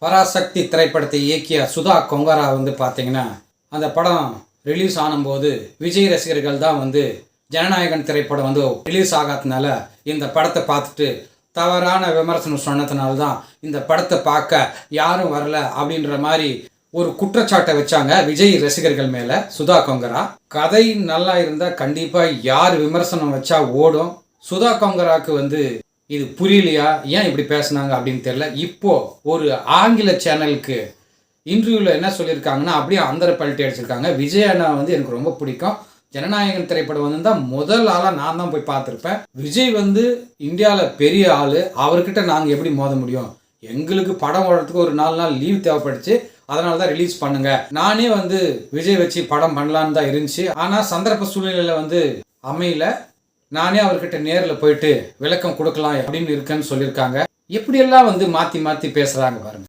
பராசக்தி திரைப்படத்தை இயக்கிய சுதா கொங்கரா பார்த்தீங்கன்னா அந்த படம் ரிலீஸ் ஆனும்போது விஜய் ரசிகர்கள் தான் ஜனநாயகன் திரைப்படம் ரிலீஸ் ஆகாதனால இந்த படத்தை பார்த்துட்டு தவறான விமர்சனம் சொன்னதுனால தான் இந்த படத்தை பார்க்க யாரும் வரல அப்படின்ற மாதிரி ஒரு குற்றச்சாட்டை வச்சாங்க விஜய் ரசிகர்கள் மேலே சுதா கொங்கரா. கதை நல்லா இருந்தால் கண்டிப்பாக யார் விமர்சனம் வச்சா ஓடும். சுதா கொங்கராக்கு இது புரியலையா, ஏன் இப்படி பேசுனாங்க அப்படின்னு தெரியல. இப்போ ஒரு ஆங்கில சேனலுக்கு இன்டர்வியூவில் என்ன சொல்லியிருக்காங்கன்னா அப்படியே அந்தர பல்ட்டி அடிச்சிருக்காங்க. விஜய் அண்ணா எனக்கு ரொம்ப பிடிக்கும். ஜனநாயகன் திரைப்படம் தான் முதல் ஆளாக நான் தான் போய் பார்த்துருப்பேன். விஜய் இந்தியாவில் பெரிய ஆள், அவர்கிட்ட நாங்கள் எப்படி மோத முடியும்? எங்களுக்கு படம் ஓடுறதுக்கு ஒரு 4 நாள் லீவ் தேவைப்படுச்சு, அதனால தான் ரிலீஸ் பண்ணுங்க. நானே விஜய் வச்சு படம் பண்ணலான்னு தான் இருந்துச்சு. ஆனால் சந்தர்ப்ப சூழ்நிலையில் அமையல. நானே அவர்கிட்ட நேரில் போயிட்டு விளக்கம் கொடுக்கலாம் அப்படின்னு இருக்கேன்னு சொல்லியிருக்காங்க. எப்படியெல்லாம் மாற்றி மாற்றி பேசுகிறாங்க பாருங்க.